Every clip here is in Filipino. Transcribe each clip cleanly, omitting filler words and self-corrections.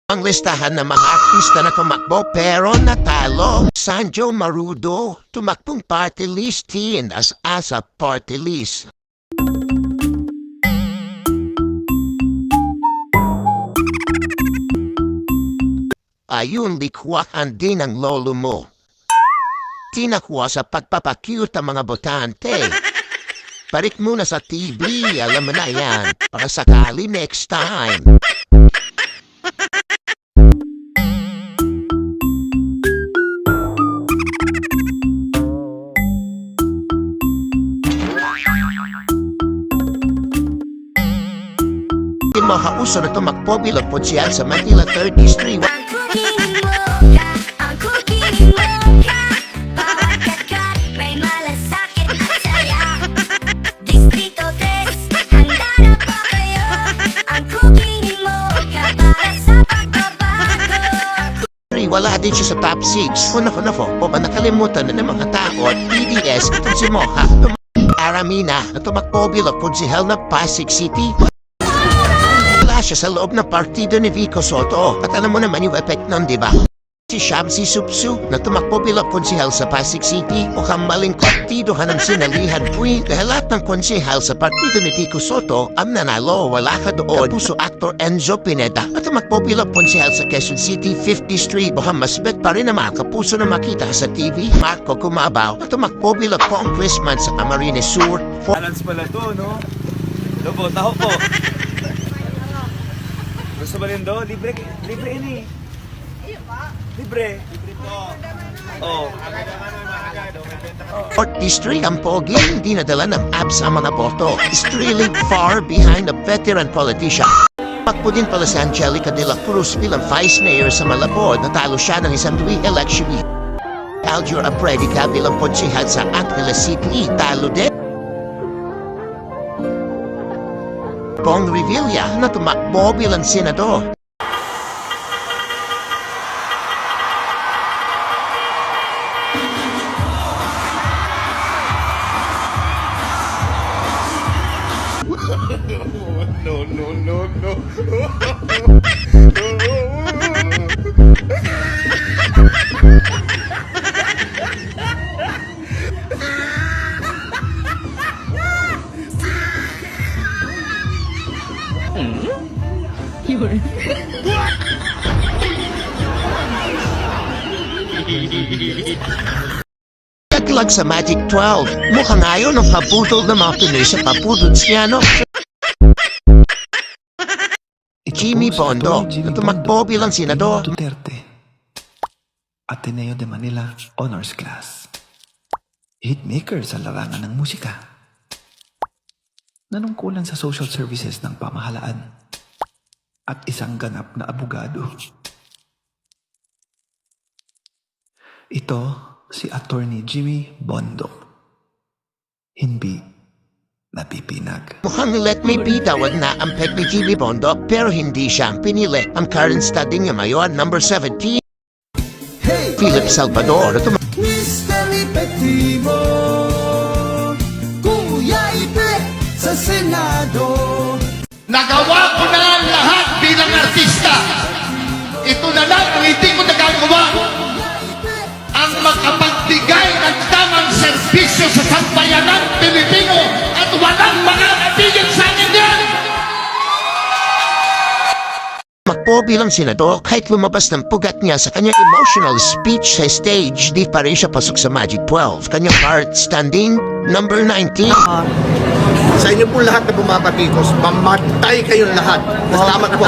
Ang listahan ng mga artista na tumakbo pero natalo. Sanjo Marudo, tumakbong party list and as a party list. Ayun, likwakan din ang lolo mo. Tinakuha sa pagpapakyut ang mga botante. Parik muna sa TV, alam mo na yan, para sakali next time. Hindi mo kauso na tumakbo bilang po siya sa Manila 30th Street. Wala din siya sa top 6. Nako, o ba nakalimutan na ng mga tao at PDS itong si Mocha Aramina na tumakbo bilang konsehal ng Pasig City. Wala siya sa loob ng partido ni Vico Soto. At alam mo naman yung effect nun, di ba? Si Shamsi Supsu na tumakbo bilang konsehal sa Pasig City o kamaling partidohan ng sinalihan puwi dahil lahat ng konsehal sa partido ni Vico Soto ang nanalo. Wala ka doon. Kapuso actor Enzo Pineda na tumakbo bilang konsehal sa Quezon City 50th Street. Baka mas bet pa rin naman kapuso na makita sa TV. Marco Cumabaw na tumakbo bilang congressman sa Camarines Sur. Balance pala to, no? Lobo, taho po. Gusto ba rin do? Libre ini. Libre po. Oh. 4th District ang pogi, hindi nadala ng abs ang mga boto. Is really far behind a veteran politician. Pakpo din pala si Angelica de la Cruz bilang Vice Mayor sa Malabon. Natalo siya ng isang re-election. Aljur Apredica bilang konsehal sa Angeles City. Talo din. Bong Revilla na tumakbo bilang senador. No. Naglag sa Magic 12. Mukhang ayaw ng pabudol ng mga Pinoy sa pabudol siya, no? Jimmy Bondo na tumakbo bilang senador. Duterte, Ateneo de Manila Honors Class. Hitmaker sa larangan ng musika. Nanungkulan sa social services ng pamahalaan. At isang ganap na abogado. Ito si Attorney Jimmy Bondo. Hindi napipinag. Mukhang let me be tawag na ang peg ni Jimmy Bondo pero hindi siyang pinili. Ang current study niya ngayon, number 17. Hey, Philip Salvador na Mr. Epektibo, Kuya Ipe sa Senado. Nagawa ko na ang lahat bilang artista. Ito na lang ang hindi ko nagagawa. Ang makapagbigay ng tamang serbisyo sa sambayanang Pilipino at walang makakapigil sa akin yan. Tumakbo bilang senador kahit lumabas ng pugat niya sa kanyang emotional speech sa stage, di pa rin siya pasok sa Magic 12. Kanyang part standing, number 19. Sa inyo po lahat na bumabatikos, mamatay kayong lahat. Salamat po.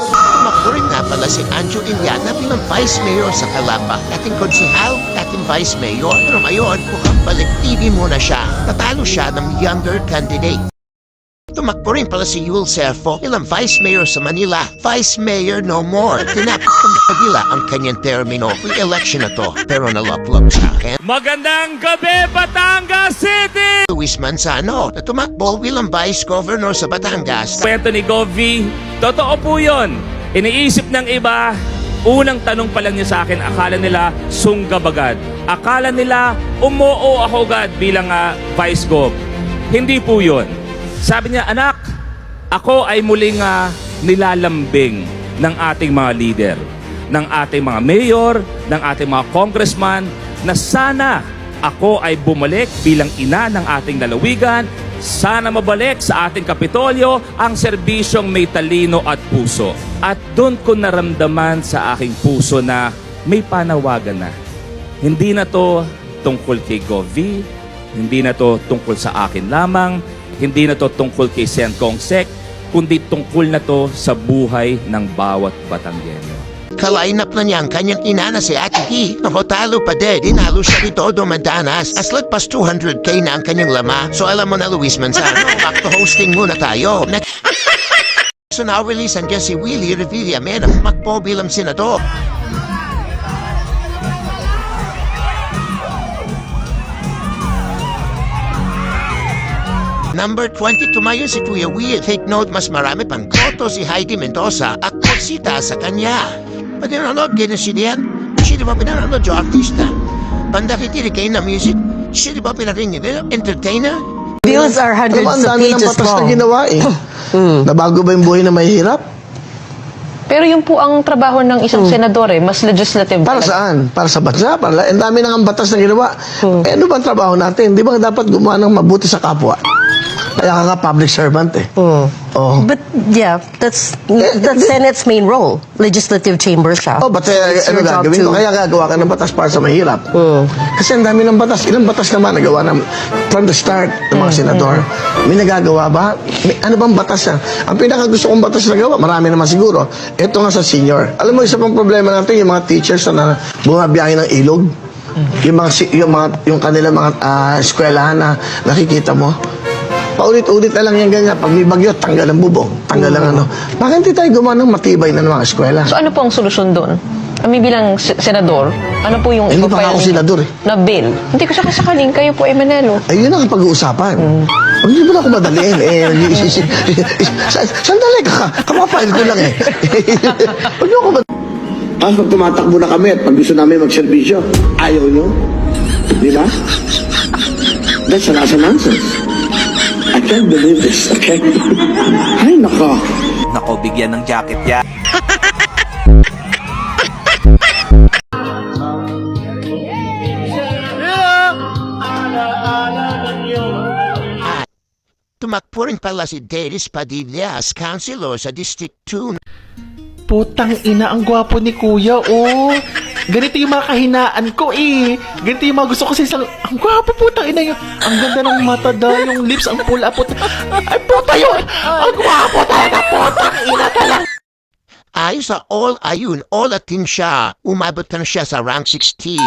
Tumakbo rin nga pala si Anjo Iliana bilang Vice Mayor sa Calamba. Dating konsehal, dating Vice Mayor. Pero ngayon, mukhang balik TV muna siya. Natalo siya ng younger candidate. Tumakbo rin pala si Yul Serfo bilang Vice Mayor sa Manila. Vice Mayor no more. Tinapos ng Manila ang kanyang termino. Re-election na to, pero naloklog sa akin. Magandang gabi, Batangas City! Luis Manzano na tumakbo bilang Vice Governor sa Batangas. Kwento ni Govie, totoo po yun. Iniisip ng iba, unang tanong pa lang niya sa akin, akala nila sunggabagad. Akala nila umoo ako agad bilang Vice Gov. Hindi po yun. Sabi niya, anak, ako ay muling nilalambing. ng ating mga leader, ng ating mga mayor, ng ating mga congressman, na sana ako ay bumalik bilang ina ng ating lalawigan. Sana mabalik sa ating Kapitolyo ang serbisyong may talino at puso. At doon ko naramdaman sa aking puso na may panawagan na. Hindi na to tungkol kay Govi, hindi na to tungkol sa akin lamang, hindi na to tungkol kay Sen Kong Sek, kundi tungkol na to sa buhay ng bawat Batanggenyo. Kalainap na niya ang kanyang ina na si Ate Hi. Ako talo pa din. Dinalo siya rito dumadanas. As lagpas 200k na ang kanyang lama. So alam mo na Luis Manzano, back to hosting muna tayo. So now release andyan si Willie Revilla na makpo bilang senador. Number 20 tumayo si Kuya Will. Take note, mas marami pang koto si Heidi Mendoza at kursita sa kanya. Pinanonood kayo na siya diyan? Siya di ba pinanonood yung artista? Pandakitiri kayo na music? Siya di ba pinaringin nila? Entertainer? Bills are hundreds Ang of dami ng pages batas na long. ginawa eh. Nabago ba yung buhay na mahihirap? Pero yun po ang trabaho ng isang senador mas legislative. Para talaga. saan? Para sa bansa? Ang dami ng batas na ginawa. Eh ano ba ang trabaho natin? Di ba dapat gumawa ng mabuti sa kapwa? Kaya ka nga public servant eh. Oh. But yeah, that's Senate's main role. Legislative chamber siya. Oh, ba't So it's ano your job gagawin ko? to- Kaya gagawa ka ng batas para sa mahirap. Kasi ang dami ng batas. Ilang batas naman nagawa ng from the start ng mga senador. May nagagawa ba? Ano bang batas yan? Ang pinaka gusto kong batas na gawa, marami naman siguro. Ito nga sa senior. Alam mo, isa pang problema natin, yung mga teachers na bumabiyahe ng ilog. Yung kanilang mga eskwelahan na nakikita mo. Paulit-ulit na lang yan ganyan. Pag may bagyo, tanggal ang bubong. Tanggal ang ano. Bakit hindi tayo gumawa ng matibay na mga eskwela? So ano po ang solusyon doon? Kami bilang senador, ano po yung Hindi pa nga ipapile ako ninyo senador eh. na bill? Hindi ko siya kasakaling, kayo po ay Manelo. Ay, yun ang pag-uusapan. Huwag niyo ba na ako madaliin? Sandali ka. Kamapile ko lang eh. Huwag niyo ako Tapos pag tumatakbo na kami at pag gusto namin magservisyo, ayaw niyo. Di ba? That's a nonsense. I can't believe this, okay? Ay, nako. Nako, bigyan ng jacket yan. Tumakbo rin pala si Dennis Padilla as councilor sa District 2. Putang ina, ang gwapo ni kuya, oh. Ganito yung mga kahinaan ko, eh. Ganito yung mga gusto ko sa isang... Ang gwapo, putang ina yun. Ang ganda ng mata daw, yung lips, ang pula, puta. Ay, puta yun. Ang gwapo talaga, putang ina talaga. Ayos sa all atin siya. Umabot na siya sa rank 16.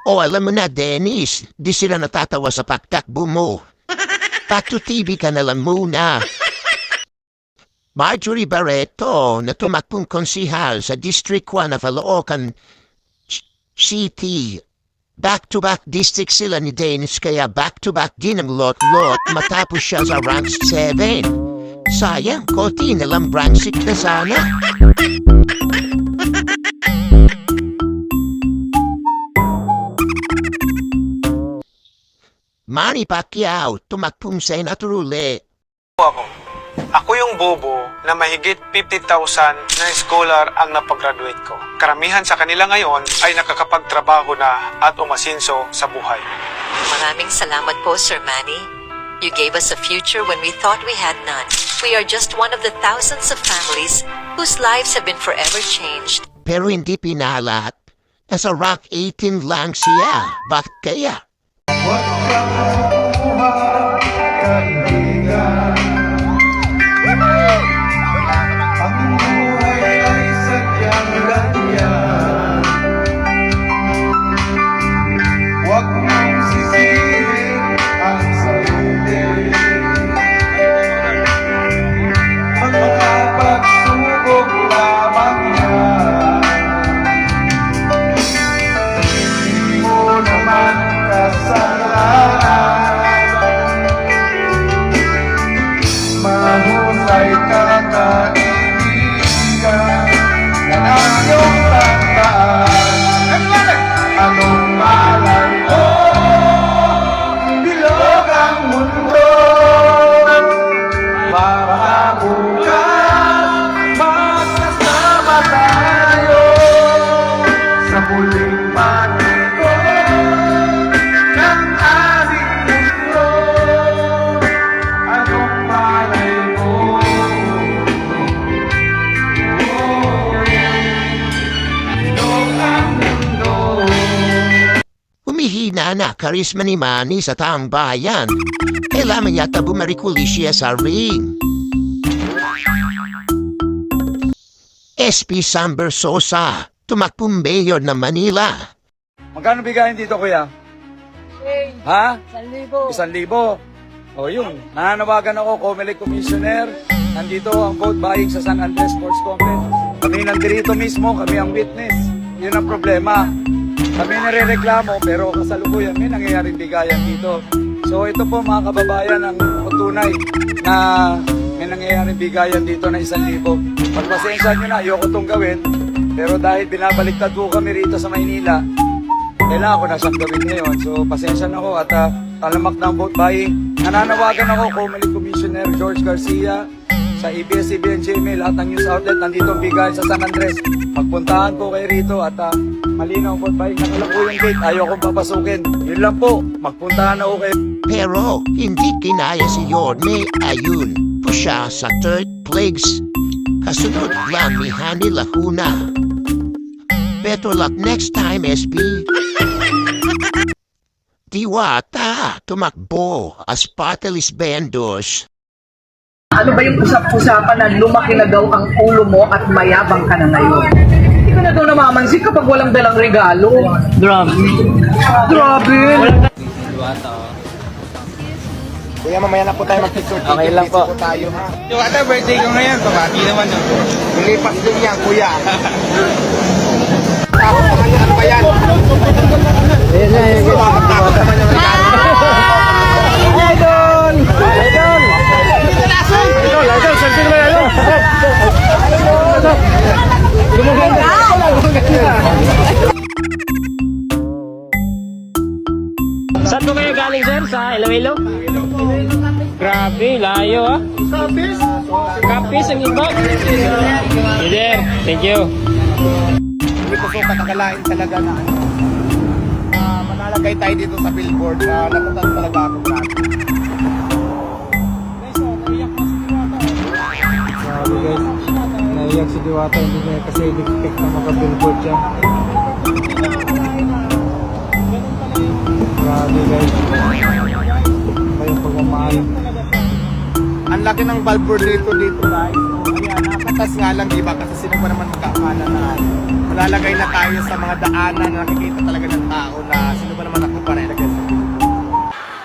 O alam mo na, Dennis, di sila natatawa sa pagtakbo mo. Back to TV ka na lang muna. Marjorie Barreto na tumakbong konsihal sa District 1 ng Caloocan City. Back-to-back district sila ni Dennis kaya back-to-back din ang lot-lot matapos siya sa rank 7. Sayang, konti na lang rank 6 na sana. Manny Pacquiao, tumakbong senator uli. Ako yung bobo na mahigit 50,000 na scholar ang napagraduate ko. Karamihan sa kanila ngayon ay nakakapagtrabaho na at umasinso sa buhay. Maraming salamat po, Sir Manny. You gave us a future when we thought we had none. We are just one of the thousands of families whose lives have been forever changed. Pero hindi pinalat. Nasa rank 18 lang siya. Bakit kaya? Humihina na karisma ni Manny sa taong bayan. Kailangan yata bumarikuli siya sa ring. SP Samber Sosa, tumakbong mayor ng Manila. Magkano bigayan dito, kuya? Ha? 1,000. O yun, nananawagan ako, Comelec Commissioner. Nandito ang vote buying sa San Andres Sports Complex. Kami nandito mismo, kami ang witness. Yun ang problema. Kami nare-reklamo pero kasalukuyan may nangyayaring bigayan dito. So ito po mga kababayan ang tunay na may nangyayaring bigayan dito na 1,000. Pagpasensya nyo na, ayoko itong gawin. Pero dahil binabaliktad po kami rito sa Maynila, kailangan ko na siyang gawin ngayon. So pasensya na ako at talamak ng vote buying. Nananawagan ako, Comelec Commissioner George Garcia, sa ABS-CBN, GMA, lahat ng news outlet, nandito ang bigayan sa San Andres. Magpuntahan po kayo rito at malinaw ang vote buying. Nakalak po yung gate, ayaw kong papasukin. Yun lang po, magpuntahan na ako kayo. Pero hindi kinaya si Yorme Ayun po siya sa third place. Kasunod lang ni Hani Lacuna. Better luck next time, SB. Diwata tumakbo as Patelis Bendos. Ano ba yung usap-usapan na lumaki na daw ang ulo mo at mayabang ka na ngayon? Hindi ka na daw namamansin kapag walang dalang regalo. Grabe. Kuya, mamaya na po tayo mag-picture. Okay lang po. Tayo, ha? Yung ata birthday ko ngayon, pabati naman yun. Lumipas din yan, kuya. Ano ba yan? Takot naman yung regalo. Saan po kayo galing, sir? Sa Iloilo? Grabe, layo ah. Kapis ang iba. Leader, thank you. Hindi ko so katakalain talaga na manalagay tayo dito sa billboard. Nakutan talaga ako grabe. Grabe guys, naiyak si Diwata, hindi niya kasi expect na maka-billboard siya. Grabe guys, kayong pagmamahal. Ang laki ng billboard dito guys. Ayan, nakatas nga lang diba? Kasi sino ba naman magkakala na malalagay na tayo sa mga daanan na nakikita talaga ng tao na sino ba naman ako para ilagay sa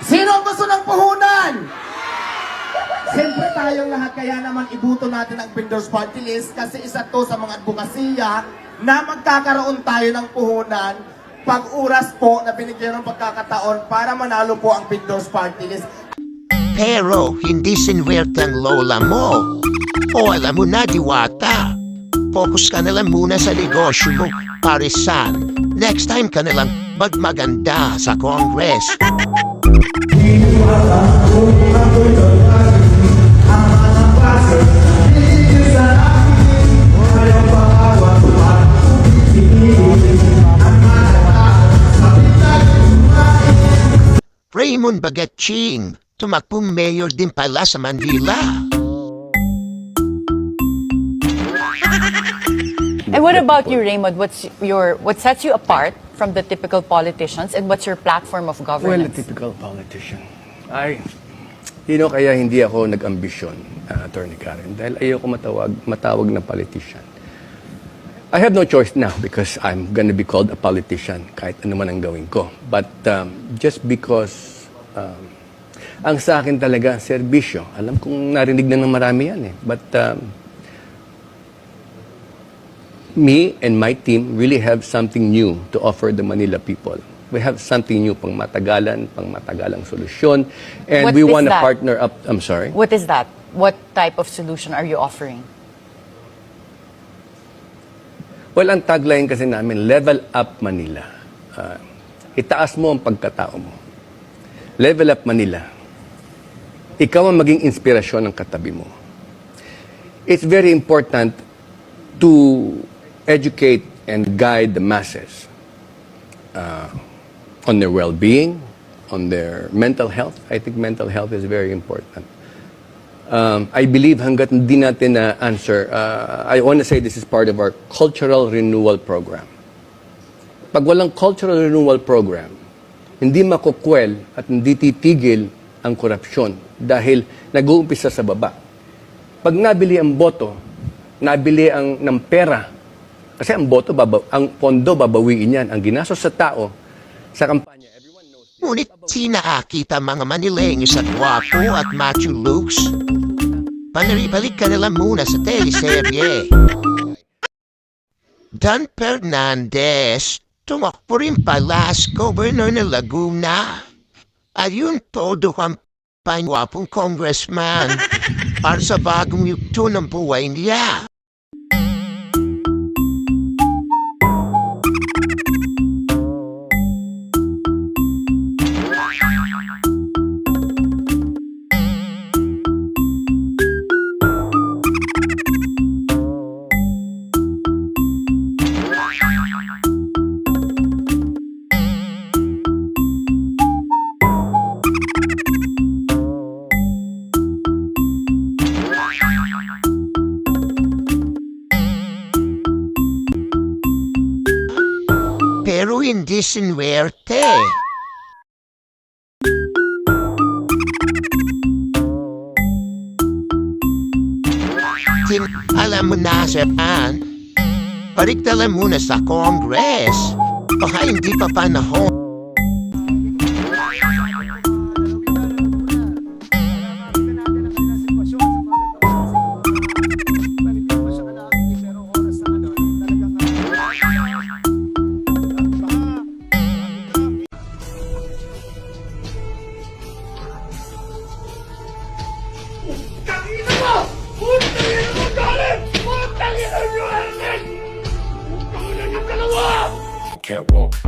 Sino ang gusto ng puhunan? Siyempre tayong lahat, kaya naman ibuto natin ang Pindors Party List kasi isa to sa mga advokasya na magkakaroon tayo ng puhunan pag oras po na binigyan ng pagkakataon para manalo po ang Pindors Party List. Pero hindi sinwerte ang lola mo. O alam mo na, Diwata. Focus ka na lang muna sa negosyo mo, parisan. Next time ka na lang magmaganda sa Congress. Raymond Bagatching, tumakbong mayor din pala sa Manila. And what about you, Raymond? What sets you apart from the typical politicians, and what's your platform of Well, a governance? typical politician. Kaya hindi ako nag-ambisyon, Attorney Karen, dahil ayoko matawag na politician. I have no choice now because I'm gonna be called a politician kahit ano man ang gawin ko. But just because ang sa akin talaga, serbisyo. Alam kong narinig na ng marami yan eh. But me and my team really have something new to offer the Manila people. We have something new, pang matagalang solusyon. And What we is want to that? partner up. I'm sorry? What is that? What type of solution are you offering? Well, ang tagline kasi namin, level up Manila. Itaas mo ang pagkatao mo. Level up Manila. Ikaw ang maging inspirasyon ng katabi mo. It's very important to educate and guide the masses. on their well-being, on their mental health. I think mental health is very important. I believe hanggat hindi natin na-answer, I want to say this is part of our cultural renewal program. Pag walang cultural renewal program, hindi makukwel at hindi titigil ang korupsyon dahil nag-uumpisa sa baba. Pag nabili ang boto, nabili ng pera, kasi ang boto, ang pondo babawiin yan, ang ginastos sa tao, sa kampanya. Ngunit sinakakita mga Manileños at gwapo at macho looks. Panaribalik ka nila muna sa teleserye. Dan Fernandez, tumakbo rin pala as governor ng Laguna. At yun todo ang pangwapong congressman para sa bagong yugto ng buhay niya. Pero hindi sinuwerte. Alam mo na, Sir Pan, pariktalan muna sa Congress. Baka hindi pa panahon. Can't walk.